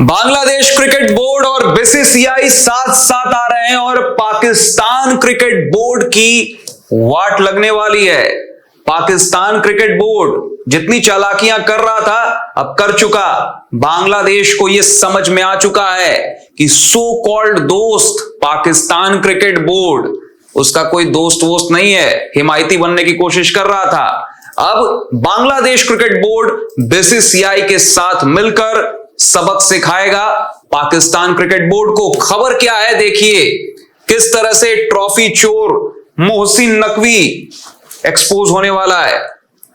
Bangladesh cricket board और BCCI साथ साथ आ रहे हैं और पाकिस्तान क्रिकेट बोर्ड की वाट लगने वाली है। पाकिस्तान क्रिकेट बोर्ड जितनी चालाकियां कर रहा था अब कर चुका। बांग्लादेश को यह समझ में आ चुका है कि सो कॉल्ड दोस्त पाकिस्तान क्रिकेट बोर्ड उसका कोई दोस्त वोस्त नहीं है, हिमायती बनने की कोशिश कर रहा था। अब बांग्लादेश क्रिकेट बोर्ड बीसीसीआई के साथ मिलकर सबक सिखाएगा पाकिस्तान क्रिकेट बोर्ड को। खबर क्या है देखिए, किस तरह से ट्रॉफी चोर मोहसिन नकवी एक्सपोज होने वाला है।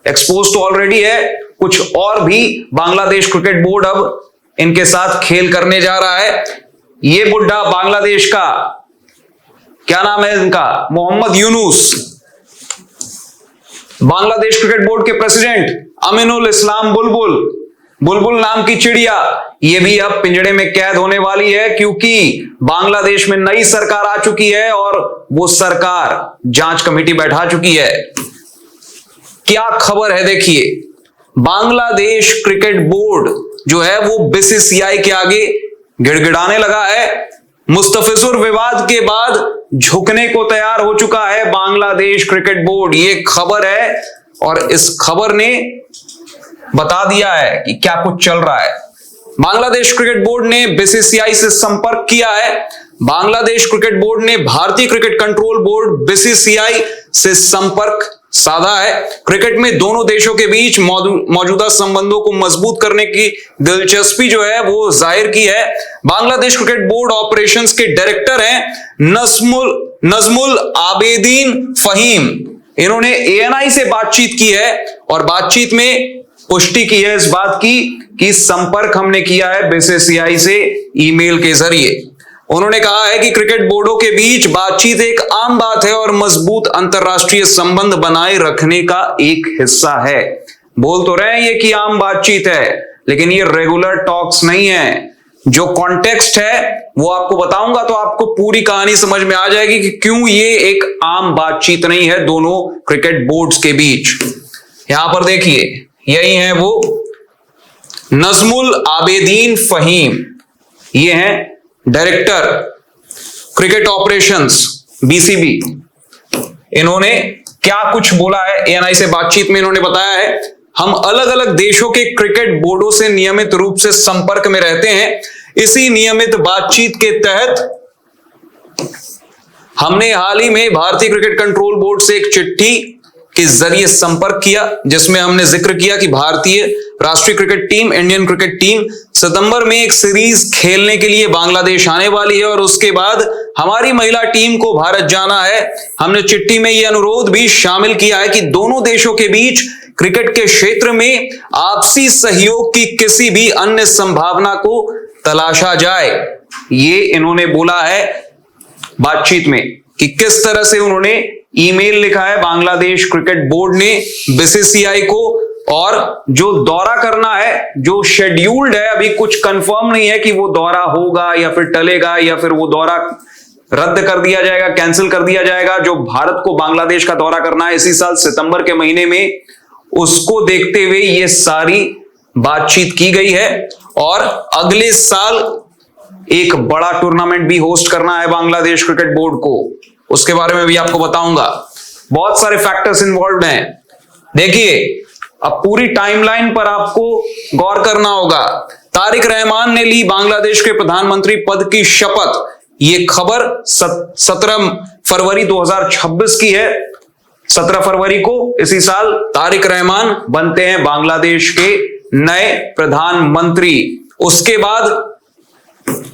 एक्सपोज तो ऑलरेडी है, कुछ और भी बांग्लादेश क्रिकेट बोर्ड अब इनके साथ खेल करने जा रहा है। ये बुड्ढा बांग्लादेश का, क्या नाम है इनका, मोहम्मद यूनुस, बांग्लादेश क्रिकेट बोर्ड के प्रेसिडेंट अमीनुल इस्लाम बुलबुल, बुलबुल नाम की चिड़िया, ये भी अब पिंजड़े में कैद होने वाली है क्योंकि बांग्लादेश में नई सरकार आ चुकी है और वो सरकार जांच कमेटी बैठा चुकी है। क्या खबर है देखिए, बांग्लादेश क्रिकेट बोर्ड जो है वो बीसीसीआई के आगे गिड़गिड़ाने लगा है। मुस्तफिजुर विवाद के बाद झुकने को तैयार हो चुका है बांग्लादेश क्रिकेट बोर्ड, ये खबर है। और इस खबर ने बता दिया है कि क्या कुछ चल रहा है। बांग्लादेश क्रिकेट बोर्ड ने बीसीसीआई से संपर्क किया है। बांग्लादेश क्रिकेट बोर्ड ने भारतीय क्रिकेट कंट्रोल बोर्ड बीसीसीआई से संपर्क साधा है। क्रिकेट में दोनों देशों के बीच मौजूदा संबंधों को मजबूत करने की दिलचस्पी जो है वो जाहिर की है। बांग्लादेश क्रिकेट बोर्ड ऑपरेशंस के डायरेक्टर हैं नजमुल आबेदीन फहीम। इन्होंने एएनआई से बातचीत की है और बातचीत में पुष्टि की है इस बात की कि संपर्क हमने किया है बीसीसीआई से ईमेल के जरिए। उन्होंने कहा है कि क्रिकेट बोर्डों के बीच बातचीत एक आम बात है और मजबूत अंतरराष्ट्रीय संबंध बनाए रखने का एक हिस्सा है। बोल तो रहे हैं ये कि आम बातचीत है, लेकिन ये रेगुलर टॉक्स नहीं है। जो कॉन्टेक्स्ट है वो आपको बताऊंगा तो आपको पूरी कहानी समझ में आ जाएगी कि क्यों ये एक आम बातचीत नहीं है दोनों क्रिकेट बोर्ड्स के बीच। यहां पर देखिए, यही है वो नजमुल आबेदीन फहीम, ये हैं डायरेक्टर क्रिकेट ऑपरेशंस बीसीबी। इन्होंने क्या कुछ बोला है एएनआई से बातचीत में, इन्होंने बताया है हम अलग अलग देशों के क्रिकेट बोर्डों से नियमित रूप से संपर्क में रहते हैं। इसी नियमित बातचीत के तहत हमने हाल ही में भारतीय क्रिकेट कंट्रोल बोर्ड से एक चिट्ठी के जरिए संपर्क किया जिसमें हमने जिक्र किया कि भारतीय राष्ट्रीय cricket team, Indian cricket team सितंबर में एक सीरीज खेलने के लिए बांग्लादेश आने वाली है और उसके बाद हमारी महिला टीम को भारत जाना है। हमने चिट्ठी में यह अनुरोध भी शामिल किया है कि दोनों देशों के बीच क्रिकेट के क्षेत्र में आपसी सहयोग की किसी भी अन्य संभावना को तलाशा जाए। ये इन्होंने बोला है बातचीत में कि किस तरह से उन्होंने ईमेल लिखा है बांग्लादेश क्रिकेट बोर्ड ने बीसीसीआई को, और जो दौरा करना है जो शेड्यूल्ड है, अभी कुछ कंफर्म नहीं है कि वो दौरा होगा या फिर टलेगा या फिर वो दौरा रद्द कर दिया जाएगा, कैंसिल कर दिया जाएगा। जो भारत को बांग्लादेश का दौरा करना है इसी साल सितंबर के महीने में, उसको देखते हुए ये सारी बातचीत की गई है। और अगले साल एक बड़ा टूर्नामेंट भी होस्ट करना है बांग्लादेश क्रिकेट बोर्ड को, उसके बारे में भी आपको बताऊंगा। बहुत सारे फैक्टर्स इन्वॉल्व हैं। देखिए, अब पूरी टाइमलाइन पर आपको गौर करना होगा। तारिक रहमान ने ली बांग्लादेश के प्रधानमंत्री पद की शपथ। यह खबर 17 फरवरी 2026 की है। 17 फरवरी को इसी साल तारिक रहमान बनते हैं बांग्लादेश के नए प्रधानमंत्री। उसके बाद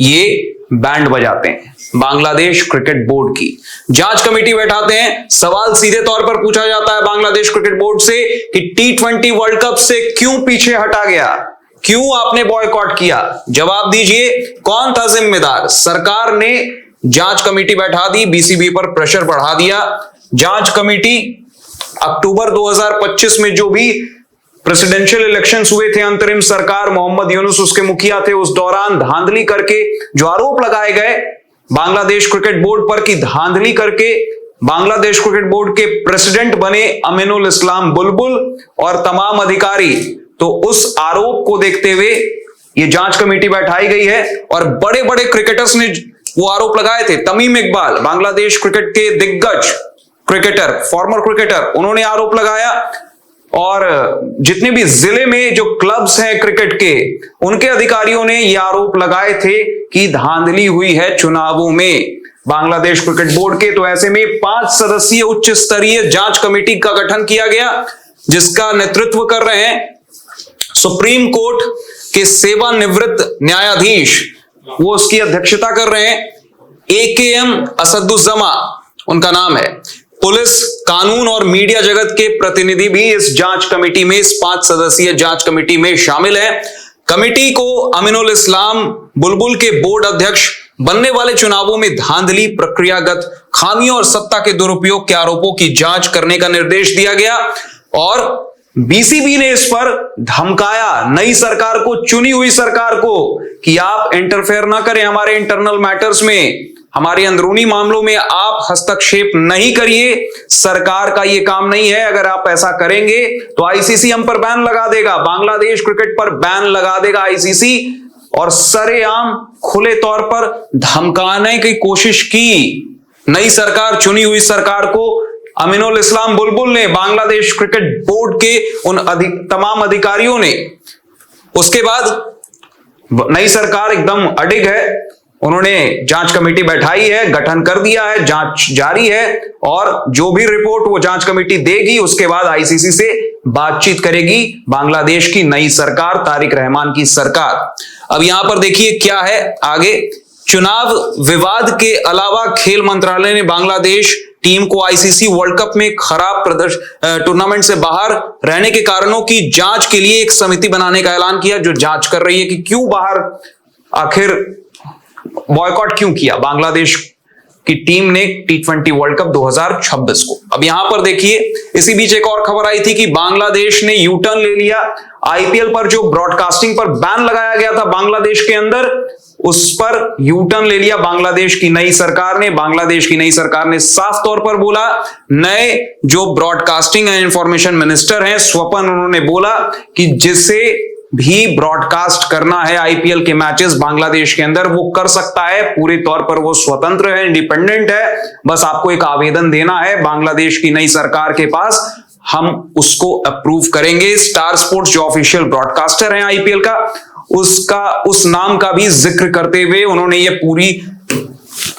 ये बैंड बजाते हैं बांग्लादेश क्रिकेट बोर्ड की, जांच कमेटी बैठाते हैं। सवाल सीधे तौर पर पूछा जाता है बांग्लादेश क्रिकेट बोर्ड से कि T20 वर्ल्ड कप से क्यों पीछे हटा गया, क्यों आपने बॉयकॉट किया। जवाब दीजिए, कौन था जिम्मेदार। सरकार ने जांच कमेटी बैठा दी, बीसीबी पर प्रेशर बढ़ा दिया। जांच कमेटी अक्टूबर 2025 में जो भी प्रेसिडेंशियल इलेक्शंस हुए थे, अंतरिम सरकार, मोहम्मद यूनुस उसके मुखिया थे, उस दौरान धांधली करके जो आरोप लगाए गए बांग्लादेश क्रिकेट बोर्ड पर कि धांधली करके बांग्लादेश क्रिकेट बोर्ड के प्रेसिडेंट बने अमीनुल इस्लाम बुलबुल और तमाम अधिकारी, तो उस आरोप को देखते हुए ये जांच कमेटी बैठाई गई है और बड़े बड़े क्रिकेटर्स ने वो आरोप लगाए थे। तमीम इकबाल, बांग्लादेश क्रिकेट के दिग्गज क्रिकेटर, फॉर्मर क्रिकेटर, उन्होंने आरोप लगाया। और जितने भी जिले में जो क्लब्स हैं क्रिकेट के, उनके अधिकारियों ने ये आरोप लगाए थे कि धांधली हुई है चुनावों में बांग्लादेश क्रिकेट बोर्ड के। तो ऐसे में 5 सदस्यीय उच्च स्तरीय जांच कमेटी का गठन किया गया, जिसका नेतृत्व कर रहे हैं सुप्रीम कोर्ट के सेवानिवृत्त न्यायाधीश, वो उसकी अध्यक्षता कर रहे हैं AKM असदुज्जमा उनका नाम है। पुलिस, कानून और मीडिया जगत के प्रतिनिधि भी इस जांच कमेटी में, इस 5 सदस्यीय जांच कमेटी में शामिल है। कमेटी को अमीनुल इस्लाम बुलबुल के बोर्ड अध्यक्ष बनने वाले चुनावों में धांधली, प्रक्रियागत खामियों और सत्ता के दुरुपयोग के आरोपों की जांच करने का निर्देश दिया गया। और BCB ने इस पर धमकाया नई सरकार को, चुनी हुई सरकार को, कि आप इंटरफेयर ना करें हमारे इंटरनल मैटर्स में, हमारे अंदरूनी मामलों में आप हस्तक्षेप नहीं करिए, सरकार का ये काम नहीं है। अगर आप ऐसा करेंगे तो ICC हम पर बैन लगा देगा, बांग्लादेश क्रिकेट पर बैन लगा देगा ICC। और सरेआम खुले तौर पर धमकाने की कोशिश की नई सरकार, चुनी हुई सरकार को अमीनुल इस्लाम बुलबुल ने, बांग्लादेश क्रिकेट बोर्ड के उन तमाम अधिकारियों ने। उसके बाद नई सरकार एकदम अडिग है, उन्होंने जांच कमेटी बैठाई है, गठन कर दिया है, जांच जारी है और जो भी रिपोर्ट वो जांच कमेटी देगी उसके बाद ICC से बातचीत करेगी बांग्लादेश की नई सरकार, तारिक रहमान की सरकार। अब यहां पर देखिए क्या है आगे। चुनाव विवाद के अलावा खेल मंत्रालय ने बांग्लादेश टीम को ICC वर्ल्ड कप में खराब टूर्नामेंट से बाहर रहने के कारणों की जांच के लिए एक समिति बनाने का ऐलान किया, जो जांच कर रही है कि क्यों बाहर, आखिर बॉयकॉट क्यों किया बांग्लादेश की टीम ने T20 वर्ल्ड कप 2026 को। अब यहां पर देखिए, इसी बीच एक और खबर आई थी कि बांग्लादेश ने यू टर्न ले लिया। IPL पर जो ब्रॉडकास्टिंग पर बैन लगाया गया था बांग्लादेश के अंदर, उस पर यू टर्न ले लिया बांग्लादेश की नई सरकार ने। बांग्लादेश की नई सरकार ने साफ तौर पर बोला, नए जो ब्रॉडकास्टिंग एंड इंफॉर्मेशन मिनिस्टर हैं स्वपन, उन्होंने बोला कि जिसे भी ब्रॉडकास्ट करना है IPL के मैचेस बांग्लादेश के अंदर, वो कर सकता है, पूरे तौर पर वो स्वतंत्र है, इंडिपेंडेंट है। बस आपको एक आवेदन देना है बांग्लादेश की नई सरकार के पास, हम उसको अप्रूव करेंगे। स्टार स्पोर्ट्स जो ऑफिशियल ब्रॉडकास्टर है IPL का, उसका उस नाम का भी जिक्र करते हुए उन्होंने ये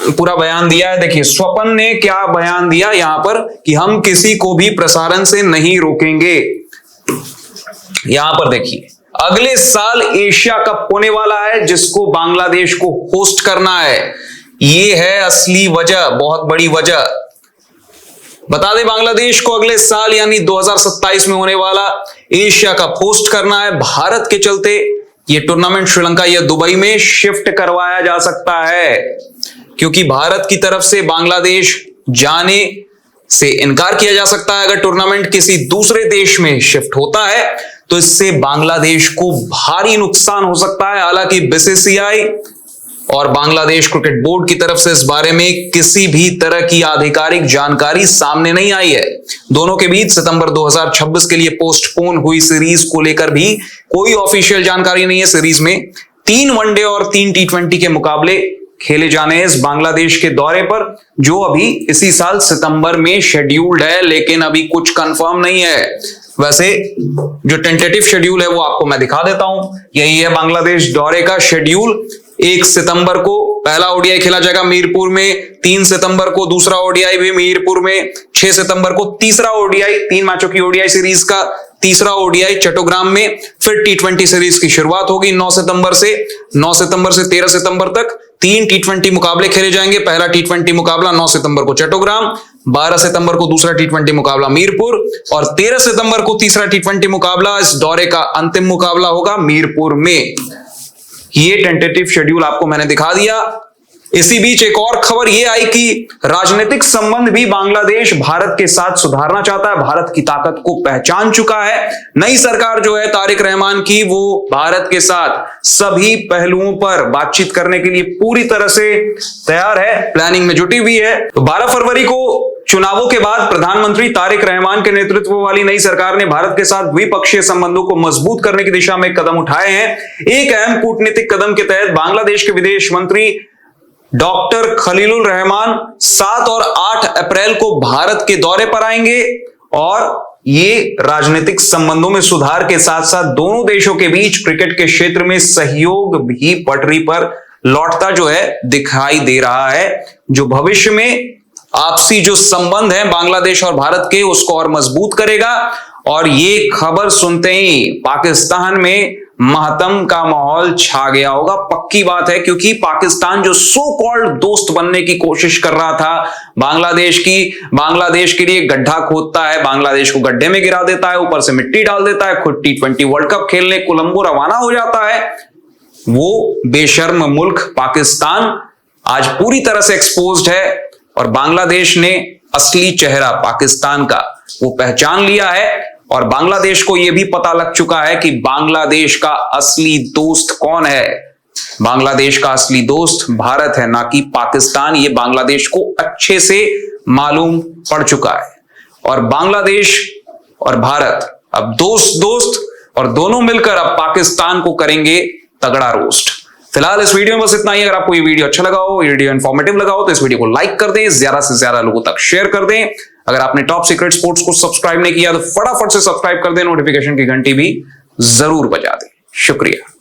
पूरा बयान दिया है। देखिए स्वपन ने क्या बयान दिया यहां पर कि हम किसी को भी प्रसारण से नहीं रोकेंगे। यहां पर देखिए, अगले साल एशिया कप होने वाला है जिसको बांग्लादेश को होस्ट करना है। ये है असली वजह, बहुत बड़ी वजह। बता दें, बांग्लादेश को अगले साल यानी 2027 में होने वाला एशिया कप होस्ट करना है। भारत के चलते ये टूर्नामेंट श्रीलंका या दुबई में शिफ्ट करवाया जा सकता है, क्योंकि भारत की तरफ से बांग्लादेश जाने से इनकार किया जा सकता है। अगर टूर्नामेंट किसी दूसरे देश में शिफ्ट होता है तो इससे बांग्लादेश को भारी नुकसान हो सकता है। हालांकि BCCI और बांग्लादेश क्रिकेट बोर्ड की तरफ से इस बारे में किसी भी तरह की आधिकारिक जानकारी सामने नहीं आई है। दोनों के बीच सितंबर 2026 के लिए पोस्टपोन हुई सीरीज को लेकर भी कोई ऑफिशियल जानकारी नहीं है। सीरीज में 3 वनडे और 3 T20 के मुकाबले खेले जाने हैं इस बांग्लादेश के दौरे पर, जो अभी इसी साल सितंबर में शेड्यूल्ड है, लेकिन अभी कुछ कंफर्म नहीं है। वैसे जो टेंटेटिव शेड्यूल है वो आपको मैं दिखा देता हूं। यही है बांग्लादेश दौरे का शेड्यूल। 1 सितंबर को पहला ODI खेला जाएगा मीरपुर में, 3 सितंबर को दूसरा ODI भी मीरपुर में, 6 सितंबर को तीसरा ODI, 3 मैचों की ODI सीरीज का तीसरा ODI चट्टोग्राम में। फिर T20 सीरीज की शुरुआत होगी 9 सितंबर से 13 सितंबर तक 3 T20 मुकाबले खेले जाएंगे। पहला T20 मुकाबला 9 सितंबर को चट्टोग्राम, 12 सितंबर को दूसरा T20 मुकाबला मीरपुर और 13 सितंबर को तीसरा T20 मुकाबला, इस दौरे का अंतिम मुकाबला होगा मीरपुर में। ये टेंटेटिव शेड्यूल आपको मैंने दिखा दिया। इसी बीच एक और खबर यह आई कि राजनीतिक संबंध भी बांग्लादेश भारत के साथ सुधारना चाहता है, भारत की ताकत को पहचान चुका है। नई सरकार जो है तारिक रहमान की, वो भारत के साथ सभी पहलुओं पर बातचीत करने के लिए पूरी तरह से तैयार है, प्लानिंग में जुटी हुई है। तो 12 फरवरी को चुनावों के बाद प्रधानमंत्री तारिक रहमान के नेतृत्व वाली नई सरकार ने भारत के साथ द्विपक्षीय संबंधों को मजबूत करने की दिशा में कदम उठाए हैं। एक अहम कूटनीतिक कदम के तहत बांग्लादेश के विदेश मंत्री डॉक्टर खलीलुर रहमान 7 और 8 अप्रैल को भारत के दौरे पर आएंगे और ये राजनीतिक संबंधों में सुधार के साथ साथ दोनों देशों के बीच क्रिकेट के क्षेत्र में सहयोग भी पटरी पर लौटता जो है दिखाई दे रहा है, जो भविष्य में आपसी जो संबंध है बांग्लादेश और भारत के उसको और मजबूत करेगा। और ये खबर सुनते ही पाकिस्तान में मातम का माहौल छा गया होगा, पक्की बात है, क्योंकि पाकिस्तान जो सो कॉल्ड दोस्त बनने की कोशिश कर रहा था बांग्लादेश के लिए गड्ढा खोदता है, बांग्लादेश को गड्ढे में गिरा देता है, ऊपर से मिट्टी डाल देता है, खुद T20 वर्ल्ड कप खेलने कोलंबो रवाना हो जाता है। वो बेशर्म मुल्क पाकिस्तान आज पूरी तरह से एक्सपोज्ड है और बांग्लादेश ने असली चेहरा पाकिस्तान का वो पहचान लिया है और बांग्लादेश को यह भी पता लग चुका है कि बांग्लादेश का असली दोस्त कौन है। बांग्लादेश का असली दोस्त भारत है, ना कि पाकिस्तान। ये बांग्लादेश को अच्छे से मालूम पड़ चुका है और बांग्लादेश और भारत अब दोस्त और दोनों मिलकर अब पाकिस्तान को करेंगे तगड़ा रोस्ट। फिलहाल इस वीडियो में बस इतना ही। अगर आपको ये वीडियो अच्छा लगा हो, ये वीडियो इंफॉर्मेटिव लगा हो, तो इस वीडियो को लाइक कर दें, ज्यादा से ज्यादा लोगों तक शेयर कर दें। अगर आपने टॉप सीक्रेट स्पोर्ट्स को सब्सक्राइब नहीं किया तो फटाफट से सब्सक्राइब कर दें, नोटिफिकेशन की घंटी भी जरूर बजा दें। शुक्रिया।